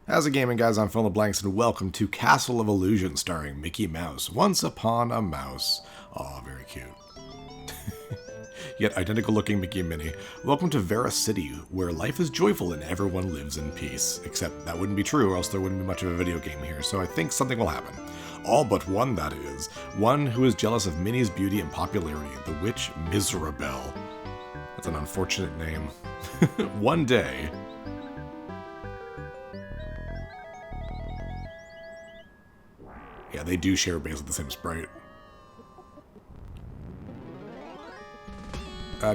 How's it gaming, guys? I'm Phil LeBlancs, and welcome to Castle of Illusion, starring Mickey Mouse. Once upon a mouse. Aw, very cute. Yet identical-looking Mickey and Minnie. Welcome to Vera City, where life is joyful and everyone lives in peace. Except that wouldn't be true, or else there wouldn't be much of a video game here, so I think something will happen. All but one, that is. One who is jealous of Minnie's beauty and popularity, the witch Miserabelle. That's an unfortunate name. One day... Yeah, they do share basically the same sprite.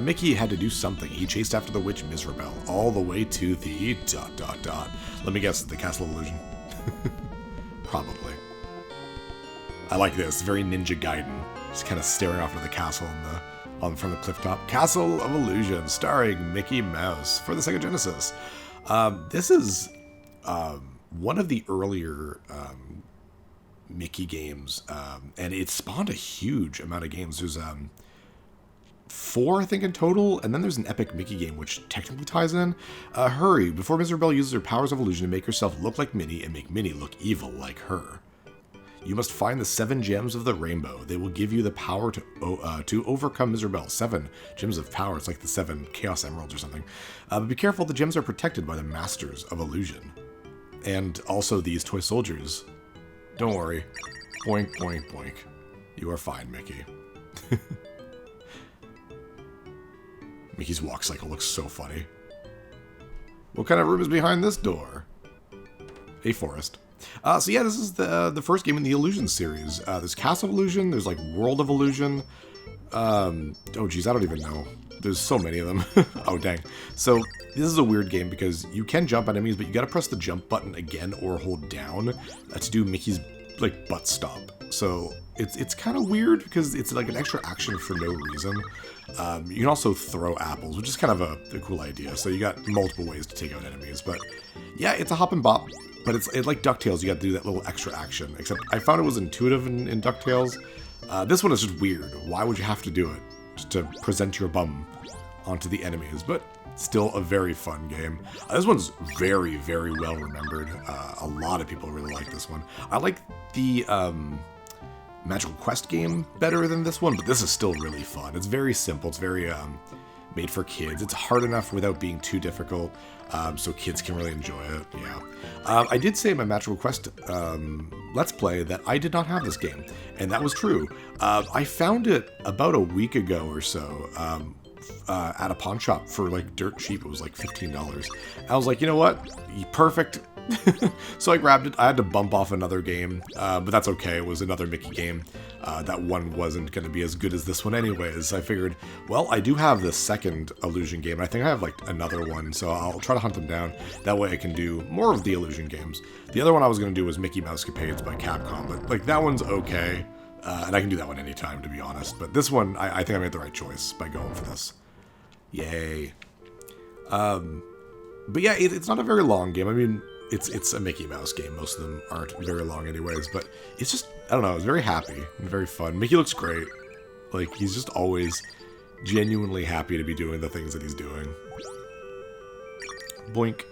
Mickey had to do something. He chased after the witch Miserabelle all the way to the ... Let me guess, the Castle of Illusion. Probably. I like this. Very Ninja Gaiden. Just kind of staring off into the castle from the cliff top. Castle of Illusion, starring Mickey Mouse for the Sega Genesis. This is one of the earlier Mickey games, and it spawned a huge amount of games. There's 4, I think, in total, and then there's an epic Mickey game which technically ties in. Hurry, before Miserabelle uses her powers of illusion to make herself look like Minnie and make Minnie look evil like her. You must find the 7 gems of the rainbow. They will give you the power to overcome Miserabelle. 7 gems of power. It's like the 7 Chaos Emeralds or something. But be careful, the gems are protected by the Masters of Illusion. And also these toy soldiers. Don't worry. Boink, boink, boink. You are fine, Mickey. Mickey's walk cycle looks so funny. What kind of room is behind this door? A forest. So yeah, this is the first game in the Illusion series. There's Castle of Illusion, there's like World of Illusion. Oh geez, I don't even know. There's so many of them. Oh dang. So this is a weird game because you can jump on enemies, but you gotta press the jump button again or hold down to do Mickey's like butt stomp. So it's kind of weird because it's like an extra action for no reason. You can also throw apples, which is kind of a cool idea. So you got multiple ways to take out enemies. But yeah, it's a hop and bop. But it's like DuckTales. You got to do that little extra action. Except I found it was intuitive in DuckTales. This one is just weird. Why would you have to do it? Just to present your bum onto the enemies. But still a very fun game. This one's very, very well remembered. A lot of people really like this one. I like the Magical Quest game better than this one, but this is still really fun. It's very simple. It's very made for kids. It's hard enough without being too difficult, so kids can really enjoy it. Yeah. I did say in my Magical Quest Let's Play that I did not have this game, and that was true. I found it about a week ago or so at a pawn shop for like dirt cheap. It was like $15. I was like, you know what? Perfect. So I grabbed it. I had to bump off another game, but that's okay. It was another Mickey game. That one wasn't going to be as good as this one anyways. I figured, well, I do have the second Illusion game. I think I have like another one, so I'll try to hunt them down. That way I can do more of the Illusion games. The other one I was going to do was Mickey Mouse Capades by Capcom, but like that one's okay. And I can do that one anytime, to be honest. But this one, I think I made the right choice by going for this. Yay. But yeah, it's not a very long game. I mean, it's a Mickey Mouse game. Most of them aren't very long anyways, but it's just, I don't know, it's very happy and very fun. Mickey looks great. Like, he's just always genuinely happy to be doing the things that he's doing. Boink.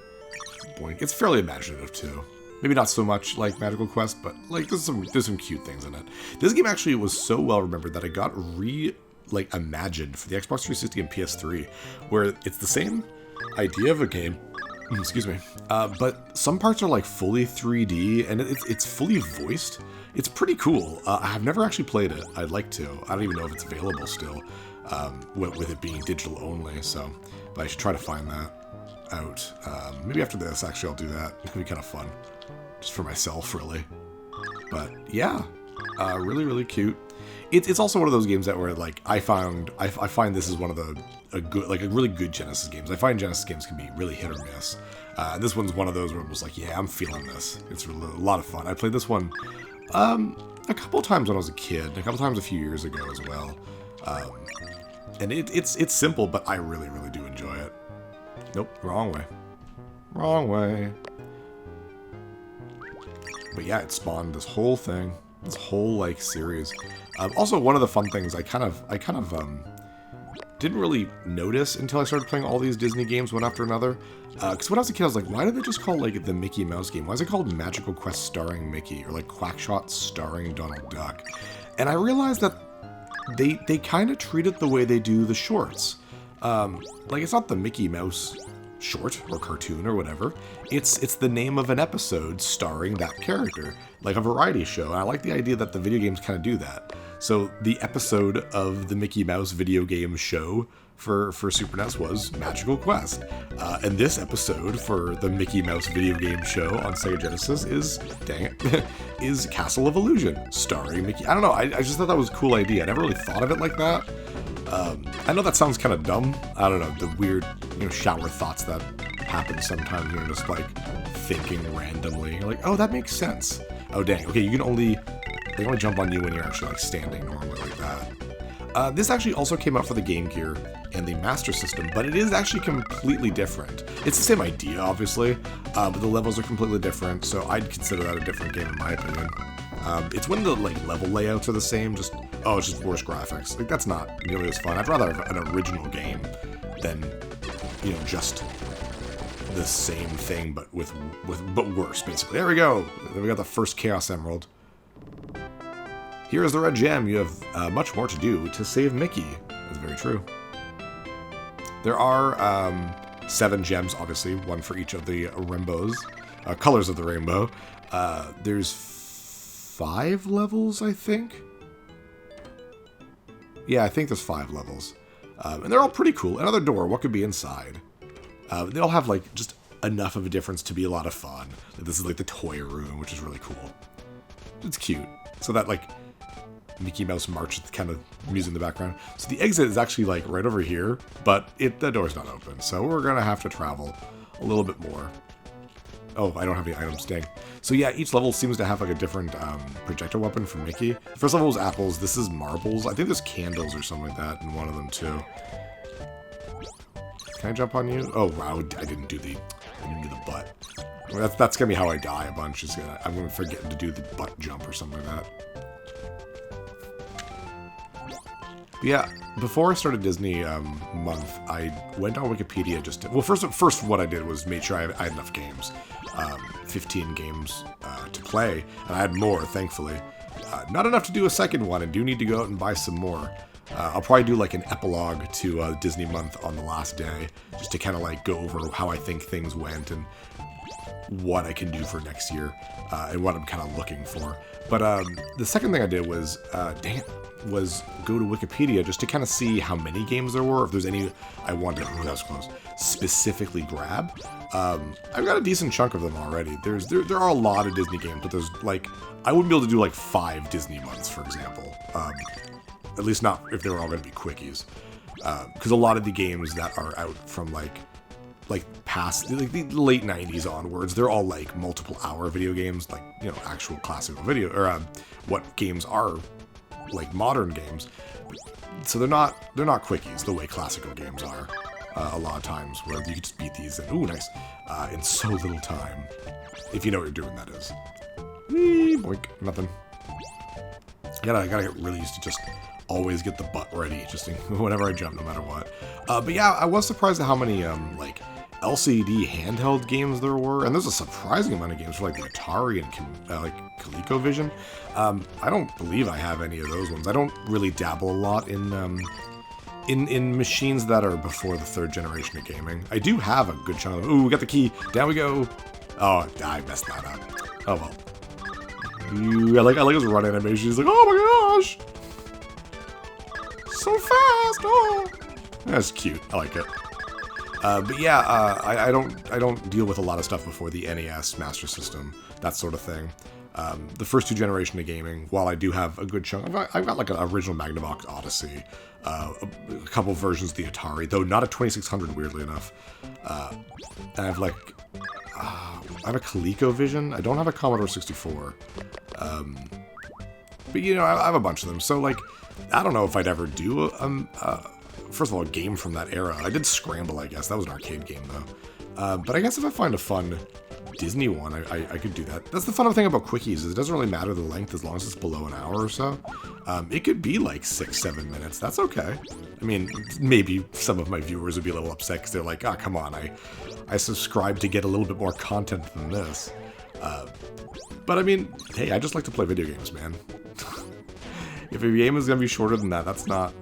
Boink. It's fairly imaginative, too. Maybe not so much like Magical Quest, but like there's some cute things in it. This game actually was so well remembered that it got imagined for the Xbox 360 and PS3, where it's the same idea of a game, excuse me, but some parts are like fully 3D and it's fully voiced. It's pretty cool. I've never actually played it. I'd like to. I don't even know if it's available still, with it being digital only. So, but I should try to find that out. Maybe after this, actually, I'll do that. It'd be kind of fun, just for myself, really. But yeah, really, really cute. It's also one of those games that where like I find this is one of a really good Genesis games. I find Genesis games can be really hit or miss. This one's one of those where it was like, yeah, I'm feeling this. It's a lot of fun. I played this one a couple times when I was a kid, and a couple times a few years ago as well. And it's simple, but I really, really do enjoy it. Nope, wrong way. Wrong way. But yeah, it spawned this whole thing. This whole like series. Also, one of the fun things I kind of didn't really notice until I started playing all these Disney games one after another. Because when I was a kid, I was like, why did they just call like the Mickey Mouse game? Why is it called Magical Quest starring Mickey, or like Quackshot starring Donald Duck? And I realized that they kind of treat it the way they do the shorts. Like, it's not the Mickey Mouse short or cartoon or whatever. It's the name of an episode starring that character, like a variety show. And I like the idea that the video games kind of do that. So the episode of the Mickey Mouse video game show for Super NES was Magical Quest. And this episode for the Mickey Mouse video game show on Sega Genesis is, dang it, is Castle of Illusion, starring Mickey. I don't know, I just thought that was a cool idea. I never really thought of it like that. I know that sounds kind of dumb. I don't know, the weird, shower thoughts that happen sometimes. You're just like thinking randomly. You're like, oh, that makes sense. Oh, dang. Okay, they only jump on you when you're actually like standing normally like that. This actually also came out for the Game Gear and the Master System, but it is actually completely different. It's the same idea, obviously, but the levels are completely different, so I'd consider that a different game in my opinion. It's when the level layouts are the same, it's just worse graphics. Like, that's not nearly as fun. I'd rather have an original game than, just the same thing, but but worse, basically. There we go. Then we got the first Chaos Emerald. Here is the red gem. You have much more to do to save Mickey. That's very true. There are 7 gems, obviously, one for each of the rainbows, colors of the rainbow. There's 5 levels, I think. Yeah, I think there's 5 levels. And they're all pretty cool. Another door, what could be inside? They all have, like, just enough of a difference to be a lot of fun. This is, like, the toy room, which is really cool. It's cute. So that, like, Mickey Mouse March with kind of music in the background. So the exit is actually, like, right over here, but the door's not open. So we're going to have to travel a little bit more. Oh, I don't have any items, dang. So yeah, each level seems to have like a different projectile weapon for Mickey. The first level was apples, this is marbles. I think there's candles or something like that in one of them too. Can I jump on you? Oh wow, I didn't do the butt. Well, that's gonna be how I die a bunch. I'm gonna forget to do the butt jump or something like that. But yeah, before I started Disney month, I went on Wikipedia just to... Well, first what I did was made sure I had enough games. 15 games to play, and I had more, thankfully. Not enough to do a second one, and do need to go out and buy some more. I'll probably do like an epilogue to Disney month on the last day, just to kind of like go over how I think things went and what I can do for next year, and what I'm kind of looking for. But the second thing I did was, was go to Wikipedia just to kind of see how many games there were, if there's any I wanted, that was close, specifically grab. I've got a decent chunk of them already. There are a lot of Disney games, but there's like, I wouldn't be able to do like 5 Disney months, for example. At least not if they were all going to be quickies. Because a lot of the games that are out from like past, like the late 90s onwards, they're all like multiple hour video games, like, actual classical video, or what games are like modern games. So they're not quickies the way classical games are. A lot of times where you can just beat these and, ooh, nice, in so little time. If you know what you're doing, that is. Whee, boink, nothing. I gotta get really used to just always get the butt ready, just whenever I jump, no matter what. But yeah, I was surprised at how many, like, LCD handheld games there were, and there's a surprising amount of games for, like, the Atari and, like, ColecoVision. I don't believe I have any of those ones. I don't really dabble a lot in machines that are before the 3rd generation of gaming. I do have a good chunk of them. Ooh, we got the key. Down we go. Oh, I messed that up. Oh, well. I like his run animation. He's like, oh my gosh! So fast! Oh! That's cute. I like it. But yeah, I don't deal with a lot of stuff before the NES, Master System, that sort of thing. The first 2 generations of gaming, while I do have a good chunk, I've got like an original Magnavox Odyssey, a couple versions of the Atari, though not a 2600, weirdly enough. And I have like, I have a ColecoVision. I don't have a Commodore 64. But I have a bunch of them. So like, I don't know if I'd ever do first of all, a game from that era. I did Scramble, I guess. That was an arcade game though. But I guess if I find a fun Disney one, I could do that. That's the fun thing about quickies, is it doesn't really matter the length as long as it's below an hour or so. It could be like 6-7 minutes. That's okay. I mean, maybe some of my viewers would be a little upset because they're like, oh, come on, I subscribe to get a little bit more content than this. But I mean, hey, I just like to play video games, man. If a game is going to be shorter than that, that's not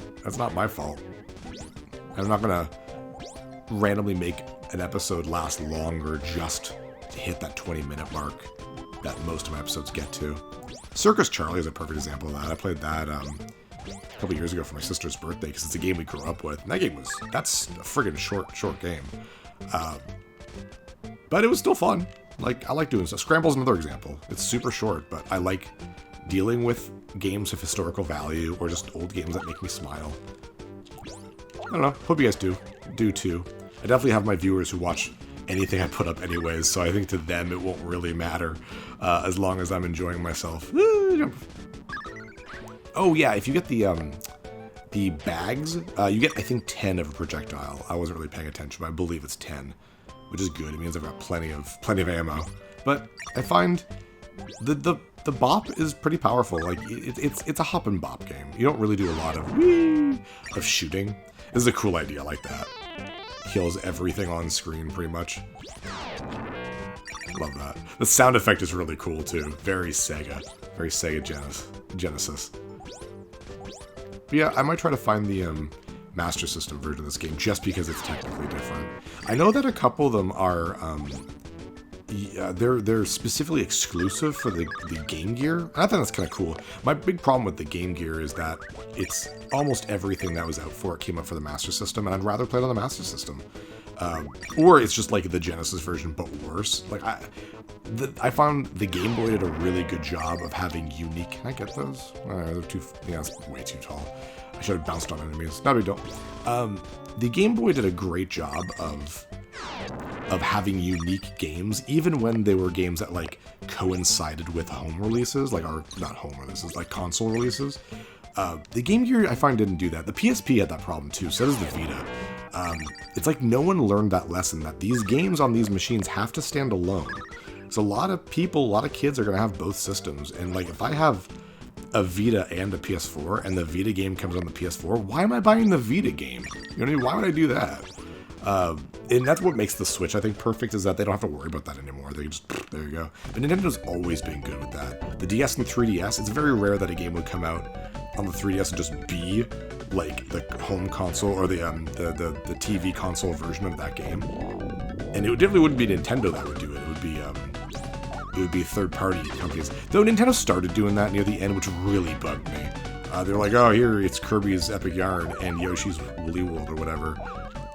my fault. I'm not going to randomly make an episode last longer just to hit that 20-minute mark that most of my episodes get to. Circus Charlie is a perfect example of that. I played that a couple years ago for my sister's birthday because it's a game we grew up with. And that's a friggin' short game. But it was still fun. Like, I like doing stuff. Scramble's another example. It's super short, but I like dealing with games of historical value or just old games that make me smile. I don't know. Hope you guys do too. I definitely have my viewers who watch anything I put up anyways, so I think to them it won't really matter as long as I'm enjoying myself. Oh yeah, if you get the bags, you get, I think, 10 of a projectile. I wasn't really paying attention, but I believe it's 10, which is good. It means I've got plenty of ammo. But I find the bop is pretty powerful. Like it's a hop and bop game. You don't really do a lot of shooting. This is a cool idea. I like that. Kills everything on screen pretty much. Love that. The sound effect is really cool too. Very Sega Genesis. But yeah, I might try to find the Master System version of this game just because it's technically different. I know that a couple of them are they're specifically exclusive for the Game Gear. I think that's kind of cool. My big problem with the Game Gear is that it's almost everything that was out for it came up for the Master System, and I'd rather play it on the Master System. Or it's just like the Genesis version, but worse. Like I found the Game Boy did a really good job of having unique. Can I get those? They're too. Yeah, it's way too tall. I should have bounced on enemies. Not a big deal. The Game Boy did a great job of having unique games, even when they were games that like coincided with home releases, like not home releases, like console releases. The Game Gear, I find, didn't do that. The PSP had that problem too, so does the Vita. It's like no one learned that lesson, that these games on these machines have to stand alone. So a lot of people, a lot of kids are going to have both systems, and like if I have a Vita and a PS4, and the Vita game comes on the PS4, why am I buying the Vita game? You know what I mean? Why would I do that? And that's what makes the Switch, I think, perfect, is that they don't have to worry about that anymore. They just, there you go. But Nintendo's always been good with that. The DS and 3DS, it's very rare that a game would come out on the 3DS and just be like the home console or the TV console version of that game. And it definitely wouldn't be Nintendo that would do it. It would be third-party companies. Though Nintendo started doing that near the end, which really bugged me. They're like, oh, here, it's Kirby's Epic Yarn and Yoshi's Woolly World or whatever.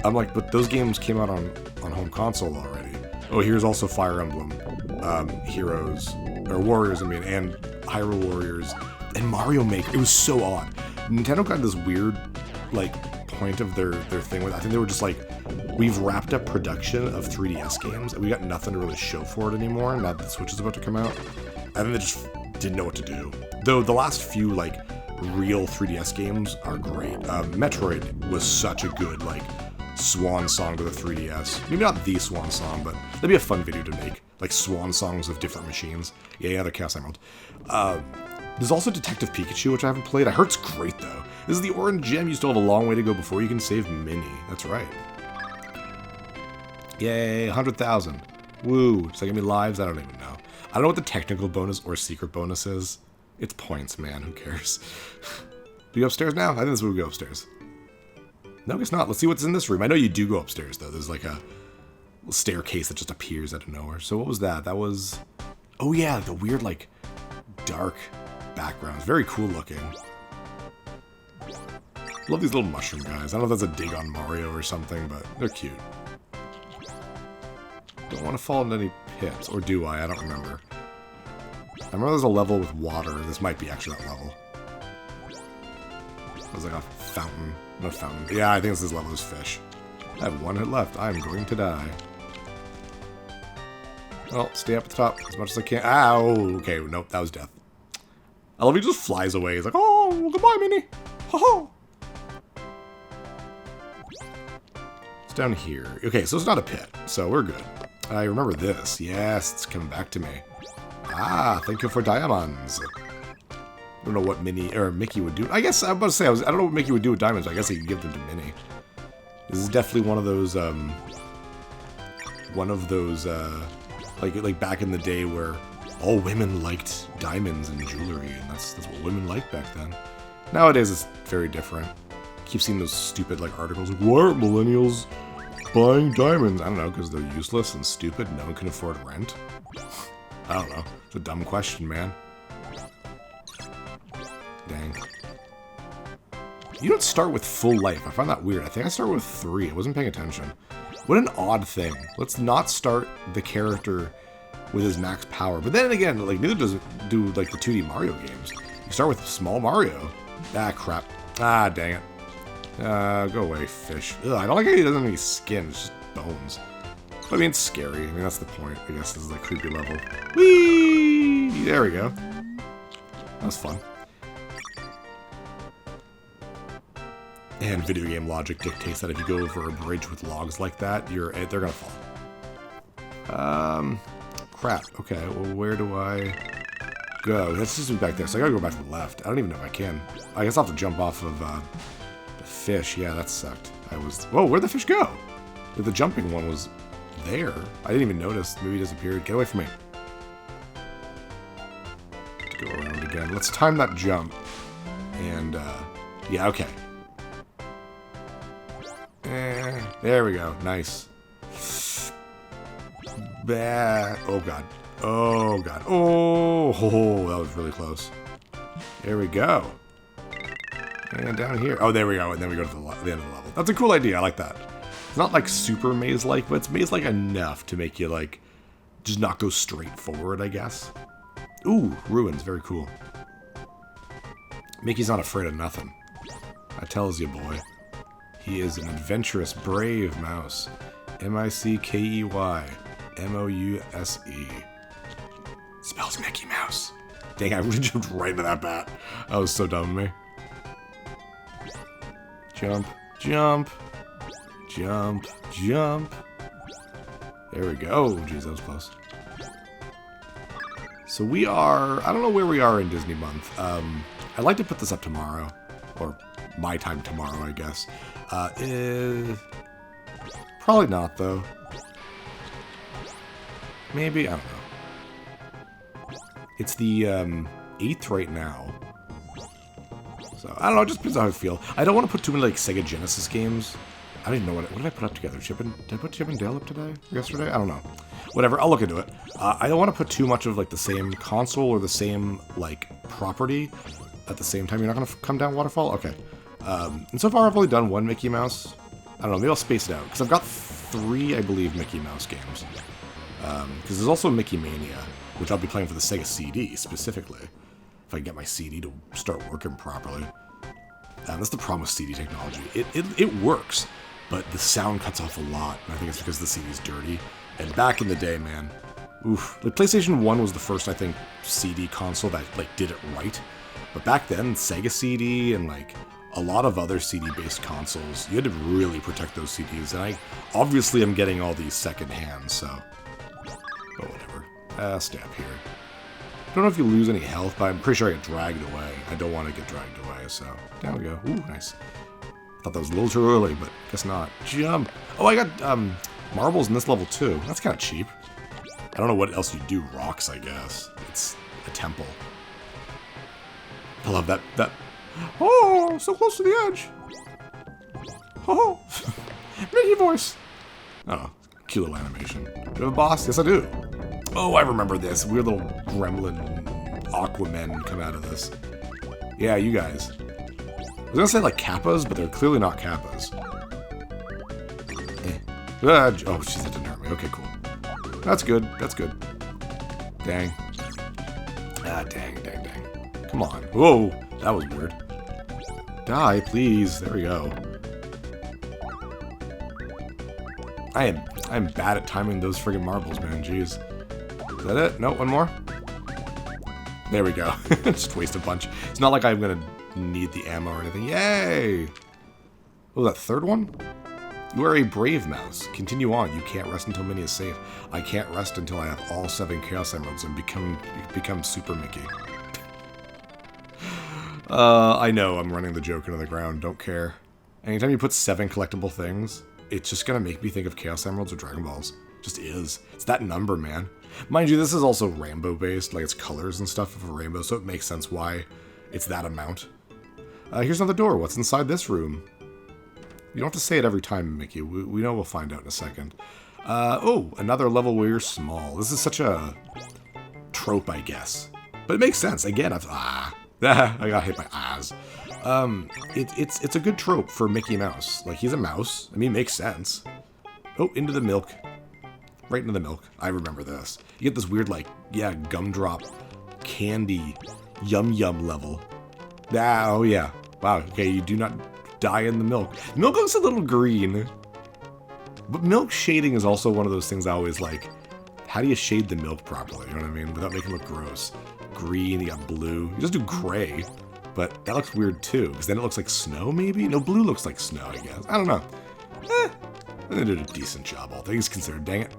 I'm like, but those games came out on home console already. Oh, here's also Fire Emblem, Heroes, or Warriors, and Hyrule Warriors, and Mario Maker. It was so odd. Nintendo got this weird, like, point of their thing with, I think they were just like, we've wrapped up production of 3DS games, and we got nothing to really show for it anymore, now that the Switch is about to come out. I think they just didn't know what to do. Though the last few, like, real 3DS games are great. Metroid was such a good, like, swan song to the 3DS. Maybe not the swan song, but that'd be a fun video to make. Like swan songs of different machines. Yeah, they're Chaos Emerald. There's also Detective Pikachu, which I haven't played. I heard it's great, though. This is the orange gem. You still have a long way to go before you can save Minnie. That's right. Yay, 100,000. Woo. Does that give me lives? I don't even know. I don't know what the technical bonus or secret bonus is. It's points, man. Who cares? Do you go upstairs now? I think this is where we go upstairs. No, I guess not. Let's see what's in this room. I know you do go upstairs, though. There's like a staircase that just appears out of nowhere. So what was that? That was... Oh, yeah, the weird, like, dark background. It's very cool looking. Love these little mushroom guys. I don't know if that's a dig on Mario or something, but they're cute. Don't want to fall into any pits. Or do I? I don't remember. I remember there's a level with water. This might be actually that level. There's like a fountain. No fountain. Yeah, I think this level is fish. I have one hit left. I'm going to die. Well, stay up at the top as much as I can. Ow! Okay, nope, that was death. I love he just flies away. He's like, oh, well, goodbye, Minnie. Ho-ho! It's down here. Okay, so it's not a pit, so we're good. I remember this. Yes, it's coming back to me. Ah, thank you for diamonds. I don't know what Mickey would do. I guess I'm about to say I don't know what Mickey would do with diamonds. I guess he could give them to Minnie. This is definitely one of those like back in the day where all women liked diamonds and jewelry, and that's what women liked back then. Nowadays it's very different. Keep seeing those stupid like articles like, why aren't millennials buying diamonds? I don't know, because they're useless and stupid and no one can afford rent. I don't know. It's a dumb question, man. Dang. You don't start with full life. I find that weird. I think I started with 3. I wasn't paying attention. What an odd thing. Let's not start the character with his max power. But then again, like neither does it do like the 2D Mario games. You start with small Mario. Ah, crap. Ah, dang it. Go away, fish. Ugh, I don't like how he doesn't have any skin. It's just bones. But I mean, it's scary. I mean, that's the point. I guess this is like creepy level. Whee! There we go. That was fun. And video game logic dictates that if you go over a bridge with logs like that, they're gonna fall. Crap. Okay, well, where do I go? That's just back there, so I gotta go back to the left. I don't even know if I can. I guess I'll have to jump off of the fish. Yeah, that sucked. Whoa, where'd the fish go? The jumping one was there. I didn't even notice. Maybe he disappeared. Get away from me. Let's go around again. Let's time that jump. And, yeah, okay. There we go. Nice. Bah. Oh, God. Oh, God. Oh, that was really close. There we go. And down here. Oh, there we go. And then we go to the end of the level. That's a cool idea. I like that. It's not, like, super maze-like, but it's maze-like enough to make you, like, just not go straight forward, I guess. Ooh, ruins. Very cool. Mickey's not afraid of nothing. I tells you, boy. He is an adventurous, brave mouse. M-I-C-K-E-Y. M-O-U-S-E. Spells Mickey Mouse. Dang, I really jumped right into that bat. That was so dumb of me. Jump, jump, jump, jump. There we go. Oh, geez, that was close. So we are... I don't know where we are in Disney month. I'd like to put this up tomorrow. Or my time tomorrow, I guess. Probably not, though. Maybe, I don't know. It's the 8th right now. So, I don't know, it just depends on how I feel. I don't want to put too many, like, Sega Genesis games. I don't even know what did I put up together? Did I put Chip and Dale up today? Yesterday? I don't know. Whatever, I'll look into it. I don't want to put too much of, like, the same console or the same, like, property at the same time. You're not going to come down Waterfall? Okay. And so far I've only done 1 Mickey Mouse. I don't know, maybe I'll space it out. Because I've got 3, I believe, Mickey Mouse games. Because there's also Mickey Mania, which I'll be playing for the Sega CD, specifically. If I can get my CD to start working properly. That's the problem with CD technology. It works, but the sound cuts off a lot. And I think it's because the CD's dirty. And back in the day, man, oof. The PlayStation 1 was the first, I think, CD console that, like, did it right. But back then, Sega CD and, like, a lot of other CD-based consoles, you had to really protect those CDs. And I obviously am getting all these secondhand, so... But whatever. Stay up here. I don't know if you lose any health, but I'm pretty sure I get dragged away. I don't want to get dragged away, so... There we go. Ooh, nice. Thought that was a little too early, but guess not. Jump! Oh, I got, marbles in this level, too. That's kind of cheap. I don't know what else you do. Rocks, I guess. It's a temple. I love that... Oh, so close to the edge. Oh, Mickey voice. Oh, cute little animation. Do you have a boss? Yes, I do. Oh, I remember this. Weird little gremlin Aquamen come out of this. Yeah, you guys. I was gonna say like Kappas, but they're clearly not Kappas. Oh, jeez, that didn't hurt me. Okay, cool. That's good. That's good. Dang. Ah, dang. Come on. Whoa, that was weird. Die, please. There we go. I am bad at timing those friggin' marbles, man. Jeez. Is that it? No, one more? There we go. Just waste a bunch. It's not like I'm gonna need the ammo or anything. Yay! Oh, that third one? You are a brave mouse. Continue on. You can't rest until Minnie is safe. I can't rest until I have all 7 Chaos Emeralds and become Super Mickey. I know I'm running the joke into the ground. Don't care. Anytime you put 7 collectible things, it's just gonna make me think of Chaos Emeralds or Dragon Balls. Just is. It's that number, man. Mind you, this is also rainbow based, like it's colors and stuff of a rainbow, so it makes sense why it's that amount. Here's another door. What's inside this room? You don't have to say it every time, Mickey. We know we'll find out in a second. Oh, another level where you're small. This is such a trope, I guess. But it makes sense. Again, I got hit by ahs. It's a good trope for Mickey Mouse. Like, he's a mouse. I mean, it makes sense. Oh, into the milk. Right into the milk. I remember this. You get this weird, like, yeah, gumdrop, candy, yum-yum level. Oh, yeah. Wow, okay, you do not die in the milk. The milk looks a little green. But milk shading is also one of those things I always like. How do you shade the milk properly, you know what I mean? Without making it look gross. Green, you got blue. You just do gray. But that looks weird too, because then it looks like snow, maybe? No, blue looks like snow, I guess. I don't know. They did a decent job, all things considered. Dang it.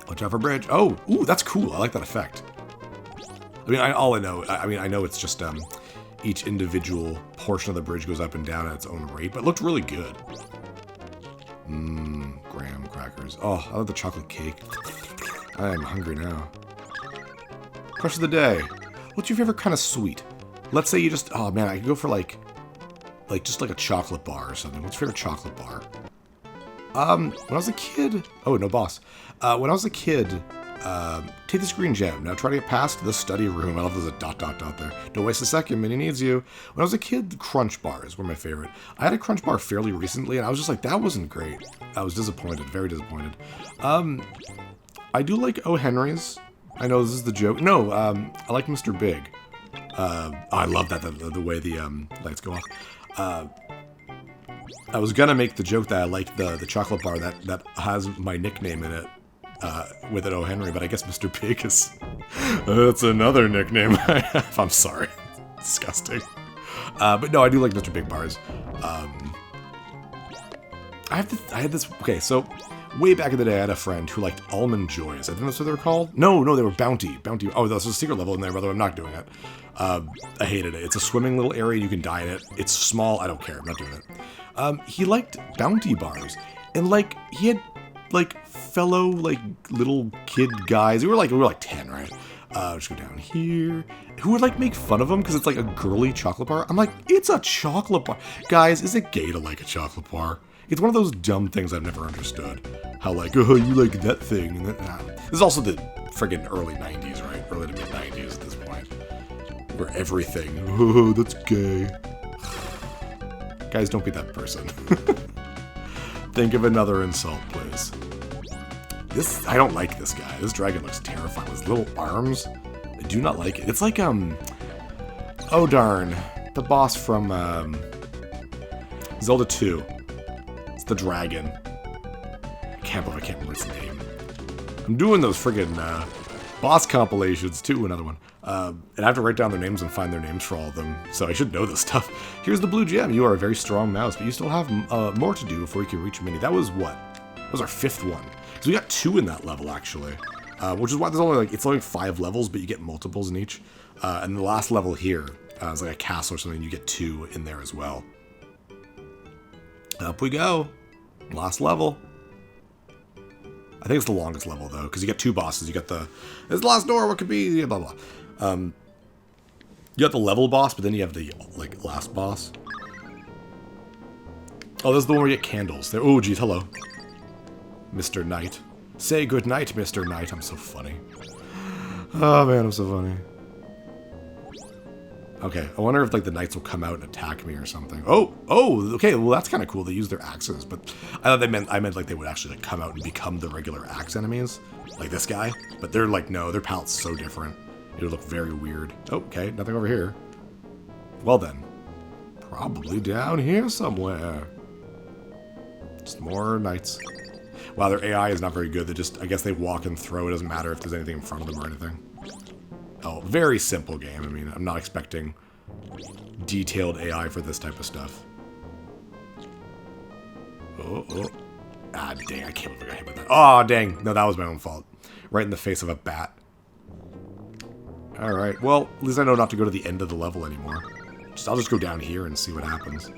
Watch out for bridge. Oh, ooh, that's cool. I like that effect. I mean, I know it's just each individual portion of the bridge goes up and down at its own rate, but it looked really good. Graham crackers. Oh, I love the chocolate cake. I am hungry now. Crush of the day. What's your favorite kind of sweet? Let's say you just, oh man, I could go for like just like a chocolate bar or something. What's your favorite chocolate bar? When I was a kid, oh, no boss. When I was a kid, take this green gem. Now try to get past the study room. I love there's a ... there. Don't waste a second, Minnie needs you. When I was a kid, Crunch bars were my favorite. I had a Crunch bar fairly recently, and I was just like, that wasn't great. I was disappointed, very disappointed. I do like O. Henry's. I know this is the joke. No, I like Mr. Big. I love that, the way the lights go off. I was gonna make the joke that I like the chocolate bar that has my nickname in it, with it O. Henry, but I guess Mr. Big is... that's another nickname I have. I'm sorry. Disgusting. But no, I do like Mr. Big bars. I had this... Okay, so... Way back in the day, I had a friend who liked Almond Joys. I think that's what they were called. No, they were Bounty. Oh, that's a secret level in there, brother. I'm not doing it. I hated it. It's a swimming little area. You can die in it. It's small. I don't care. I'm not doing it. He liked Bounty bars. And, like, he had, like, fellow, like, little kid guys. We were like 10, right? Just go down here. Who would, like, make fun of him because it's, like, a girly chocolate bar. I'm like, it's a chocolate bar. Guys, is it gay to like a chocolate bar? It's one of those dumb things I've never understood. How like, oh, you like that thing. And this is also the friggin' early 90s, right? Early to mid 90s at this point. Where everything, oh, that's gay. Guys, don't be that person. Think of another insult, please. I don't like this guy. This dragon looks terrifying. His little arms, I do not like it. It's like, oh darn, the boss from, Zelda 2. The dragon. I can't remember his name. I'm doing those friggin' boss compilations too, another one. And I have to write down their names and find their names for all of them, so I should know this stuff. Here's the blue gem. You are a very strong mouse, but you still have more to do before you can reach Minnie. That was what? That was our 5th one. So we got 2 in that level, actually. Which is why there's only it's only 5 levels, but you get multiples in each. And the last level here is like a castle or something. You get 2 in there as well. Up we go. Last level. I think it's the longest level, though, because you get 2 bosses. You got there's the last door, what could be, blah, blah. You got the level boss, but then you have the, like, last boss. Oh, this is the one where you get candles. There. Oh, geez, hello. Mr. Knight. Say good night, Mr. Knight. I'm so funny. Oh, man, I'm so funny. Okay, I wonder if, like, the knights will come out and attack me or something. Oh, okay, well, that's kind of cool. They use their axes, but I thought I meant, like, they would actually, like, come out and become the regular axe enemies, like this guy. But they're, like, no, their palette's so different. It would look very weird. Oh, okay, nothing over here. Well, then. Probably down here somewhere. Just more knights. Wow, their AI is not very good. They just, I guess they walk and throw. It doesn't matter if there's anything in front of them or anything. Oh, very simple game. I mean, I'm not expecting detailed AI for this type of stuff. Oh, oh. Ah, dang, I can't believe I got hit by that. Oh, dang. No, that was my own fault. Right in the face of a bat. Alright, well, at least I know not to go to the end of the level anymore. I'll just go down here and see what happens.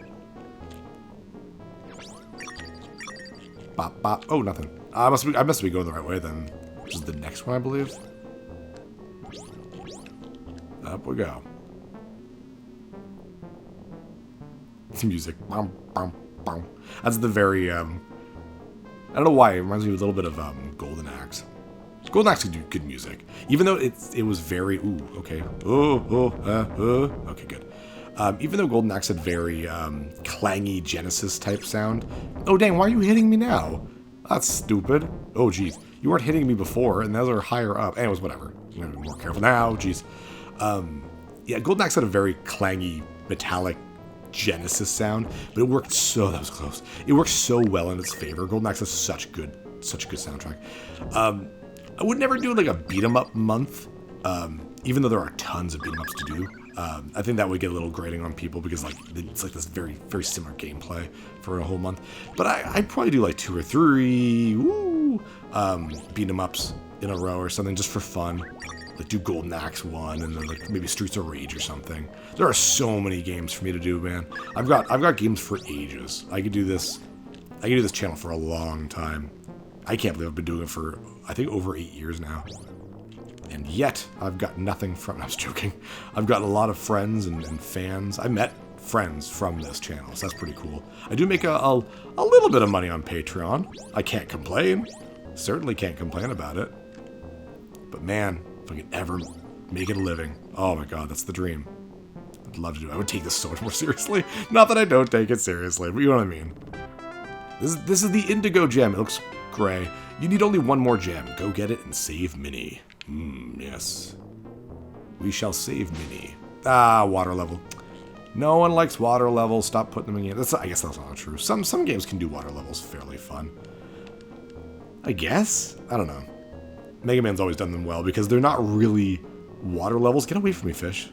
Bop, bop. Oh, nothing. I must be going the right way then. Which is the next one, I believe. Up we go. It's music. Bum, bum, bum. That's the very, I don't know why, it reminds me a little bit of, Golden Axe. Golden Axe could do good music. Even though it was very, ooh, okay. Okay, good. Even though Golden Axe had very, clangy Genesis type sound. Oh, dang, why are you hitting me now? That's stupid. Oh, geez. You weren't hitting me before, and those are higher up. Anyways, whatever. I'm gonna be more careful now, geez. Yeah, Golden Axe had a very clangy, metallic Genesis sound, but it worked so, that was close. It worked so well in its favor. Golden Axe has such a good soundtrack. I would never do like a beat 'em up month, even though there are tons of beat 'em ups to do. I think that would get a little grating on people because like it's like this very, very similar gameplay for a whole month. But I'd probably do like 2 or 3 beat 'em ups in a row or something just for fun. Like do Golden Axe 1 and then like maybe Streets of Rage or something. There are so many games for me to do, man. I've got games for ages. I could do this channel for a long time. I can't believe I've been doing it for I think over 8 years now. And yet I've got nothing from I was joking. I've got a lot of friends and fans. I met friends from this channel, so that's pretty cool. I do make a little bit of money on Patreon. I can't complain. Certainly can't complain about it. But man, if I could ever make it a living, oh my god, that's the dream. I'd love to do it. I would take this so much more seriously. Not that I don't take it seriously, but you know what I mean. This is the Indigo gem. It looks gray. You need only one more gem. Go get it and save Minnie. Yes. We shall save Minnie. Ah, water level. No one likes water levels. Stop putting them in games. I guess that's not true. Some games can do water levels fairly fun. I guess? I don't know. Mega Man's always done them well because they're not really water levels. Get away from me, fish.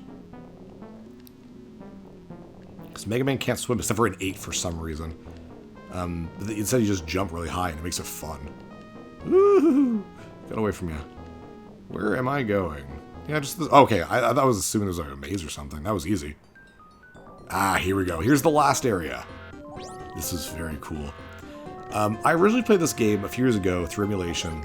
Because Mega Man can't swim except for an 8 for some reason. Instead you just jump really high and it makes it fun. Woohoo! Get away from you. Where am I going? Yeah, just this. Okay, I thought I was assuming there was like a maze or something. That was easy. Ah, here we go. Here's the last area. This is very cool. I originally played this game a few years ago through emulation,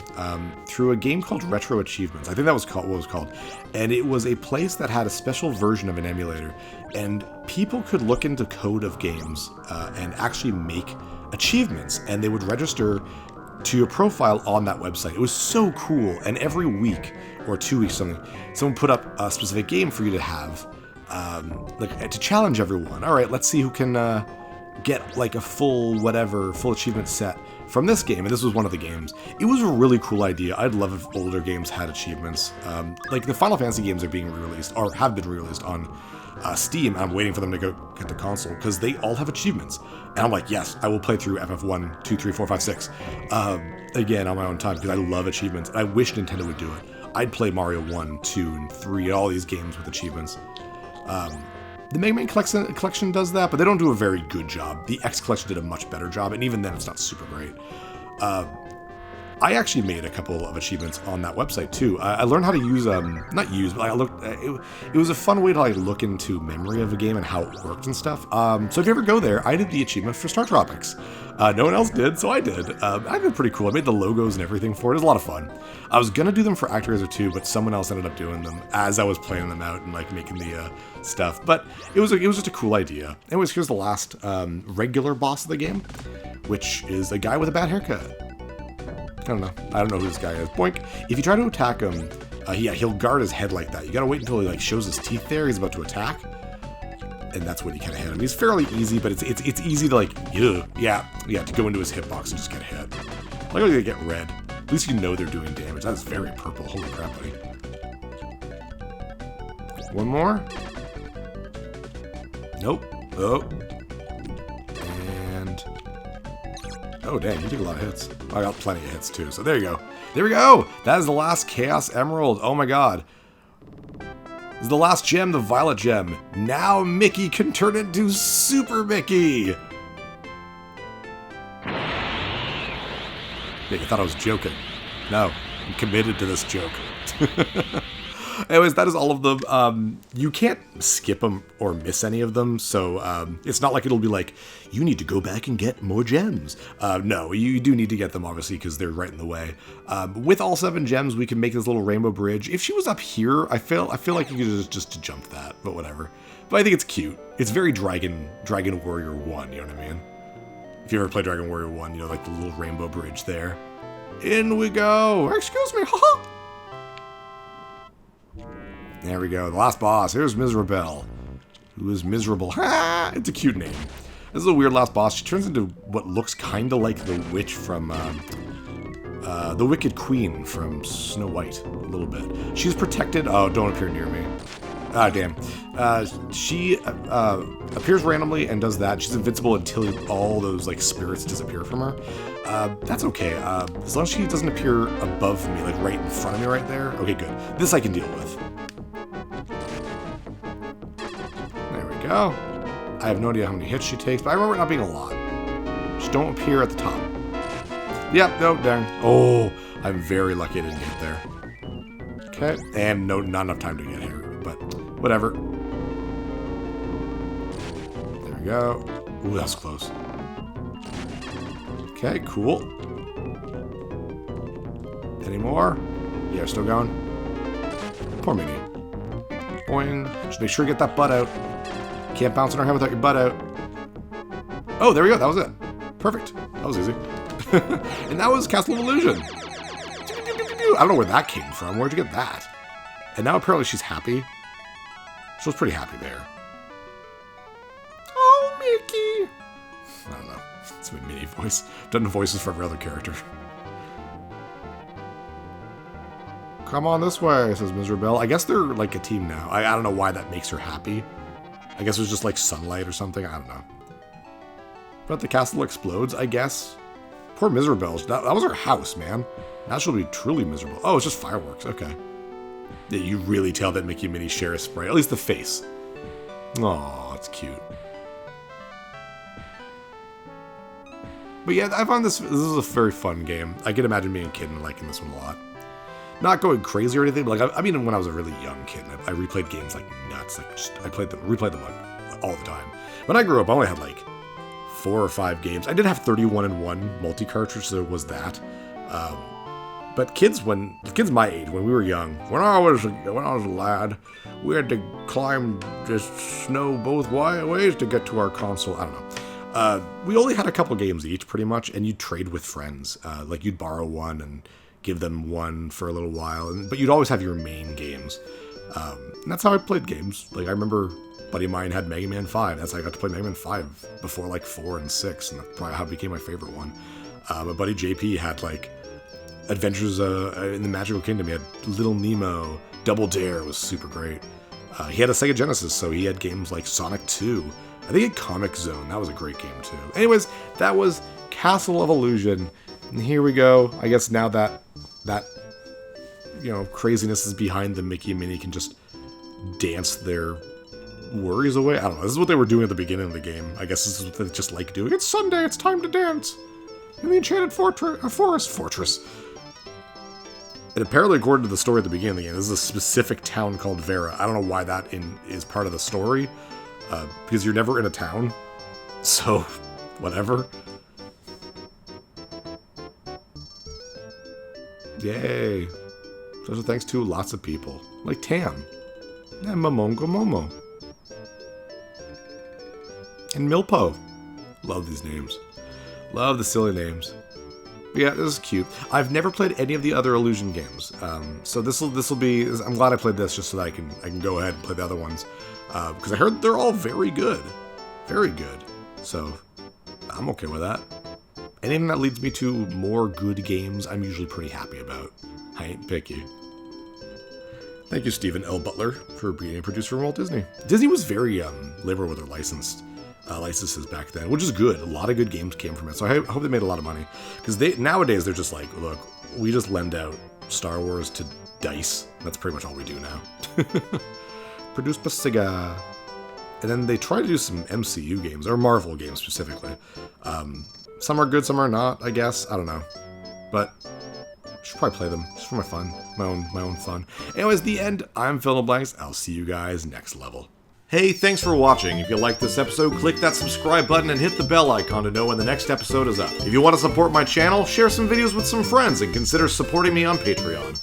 through a game called Retro Achievements. I think that was what it was called. And it was a place that had a special version of an emulator. And people could look into code of games and actually make achievements. And they would register to your profile on that website. It was so cool. And every week or 2 weeks, someone put up a specific game for you to have, like to challenge everyone. All right, let's see who can get like a full achievement set from this game. And this was one of the games. It was a really cool idea. I'd love if older games had achievements. Like the Final Fantasy games are being re-released or have been re-released on Steam. I'm waiting for them to go get the console because they all have achievements. And I'm like, yes, I will play through FF1, 2, 3, 4, 5, 6 again on my own time because I love achievements. And I wish Nintendo would do it. I'd play Mario 1, 2, and 3, all these games with achievements. The Mega Man collection does that, but they don't do a very good job. The X collection did a much better job, and even then it's not super great. I actually made a couple of achievements on that website too. I learned how to use, not use, but I looked, it was a fun way to like look into memory of a game and how it worked and stuff. So if you ever go there, I did the achievement for Star Tropics. No one else did, so I did. I did pretty cool. I made the logos and everything for it. It was a lot of fun. I was gonna do them for ActRaiser 2, but someone else ended up doing them as I was playing them out and like making the stuff. But it was just a cool idea. Anyways, here's the last regular boss of the game, which is a guy with a bad haircut. I don't know who this guy is. Boink. If you try to attack him, he'll guard his head like that. You gotta wait until he like shows his teeth there. He's about to attack, and that's when you kind of hit him. He's fairly easy, but it's easy to like, yeah, to go into his hitbox and just get hit. Like how they get red. At least you know they're doing damage. That is very purple. Holy crap, buddy. One more. Nope. Oh. And oh dang, you took a lot of hits. I got plenty of hits too, so there you go. There we go! That is the last Chaos Emerald. Oh my god. This is the last gem, the Violet Gem. Now Mickey can turn into Super Mickey! Yeah, you thought I was joking. No, I'm committed to this joke. Anyways, that is all of them. You can't skip them or miss any of them, so it's not like it'll be like, you need to go back and get more gems. No, you do need to get them, obviously, because they're right in the way. With all 7 gems, we can make this little rainbow bridge. If she was up here, I feel like you could just jump that, but whatever. But I think it's cute. It's very Dragon Warrior 1, you know what I mean? If you ever played Dragon Warrior 1, you know, like the little rainbow bridge there. In we go! Excuse me, haha! There we go, the last boss. Here's Miserable, who is miserable. Ha! It's a cute name. This is a weird last boss. She turns into what looks kind of like the witch from, the Wicked Queen from Snow White, a little bit. She's protected. Oh, don't appear near me. Ah, damn. She appears randomly and does that. She's invincible until all those, like, spirits disappear from her. That's okay. As long as she doesn't appear above me, like, right in front of me right there. Okay, good. This I can deal with. There we go. I have no idea how many hits she takes, but I remember it not being a lot. Just don't appear at the top. Yep, no, dang. Oh, I'm very lucky I didn't get there. Okay, and no, not enough time to get here, but whatever. There we go. Ooh, that's close. Okay, cool. Any more? Yeah, still going. Poor Minnie. Boing. Just make sure you get that butt out. Can't bounce on her head without your butt out. Oh, there we go. That was it. Perfect. That was easy. And that was Castle of Illusion. I don't know where that came from. Where'd you get that? And now apparently she's happy. She was pretty happy there. Oh, Mickey. I don't know. It's my Minnie voice. Done voices for every other character. Come on this way, says Miserable. I guess they're like a team now. I don't know why that makes her happy. I guess it was just like sunlight or something. I don't know. But the castle explodes, I guess. Poor Miserable. That was her house, man. Now she'll be truly miserable. Oh, it's just fireworks. Okay. Yeah, you really tell that Mickey and Minnie share a sprite. At least the face. Aw, that's cute. But yeah, I found this is a very fun game. I can imagine being a kid and liking this one a lot. Not going crazy or anything, but like I mean, when I was a really young kid, I replayed games like nuts. Like I replayed them like, all the time. When I grew up, I only had like 4 or 5 games. I did have 31-in-1 multi-cartridge, so it was that. But kids my age, when we were young, when I was a lad, we had to climb this snow both ways to get to our console. I don't know. We only had a couple games each, pretty much, and you'd trade with friends. Like you'd borrow one and give them one for a little while, but you'd always have your main games. And that's how I played games. Like I remember a buddy of mine had Mega Man 5. That's how I got to play Mega Man 5 before like 4 and 6, and that's probably how it became my favorite one. My buddy JP had like Adventures in the Magical Kingdom. He had Little Nemo. Double Dare was super great. He had a Sega Genesis, so he had games like Sonic 2. I think he had Comic Zone. That was a great game too. Anyways, that was Castle of Illusion. And here we go. I guess now that you know, craziness is behind them, Mickey and Minnie can just dance their worries away. I don't know. This is what they were doing at the beginning of the game. I guess this is what they just like doing. It's Sunday. It's time to dance in the Enchanted Fortress. And apparently, according to the story at the beginning of the game, this is a specific town called Vera. I don't know why that is part of the story, because you're never in a town. So, whatever. Yay. Those are thanks to lots of people. Like Tam. And Momongo Momo. And Milpo. Love these names. Love the silly names. But yeah, this is cute. I've never played any of the other Illusion games. So this will be... I'm glad I played this just so that I can go ahead and play the other ones. Because I heard they're all very good. Very good. So, I'm okay with that. Anything that leads me to more good games, I'm usually pretty happy about. I ain't picky. Thank you, Stephen L. Butler, for being a producer from Walt Disney. Disney was very liberal with their licenses back then, which is good. A lot of good games came from it, so I hope they made a lot of money. Because nowadays, they're just like, look, we just lend out Star Wars to DICE. That's pretty much all we do now. Produced by Sega. And then they try to do some MCU games, or Marvel games specifically. Some are good, some are not, I guess. I don't know. but I should probably play them just for my fun, my own fun. Anyways, the end. I'm Phil Blanks. I'll see you guys next level. Hey, thanks for watching. If you liked this episode, click that subscribe button and hit the bell icon to know when the next episode is up. If you want to support my channel, share some videos with some friends and consider supporting me on Patreon.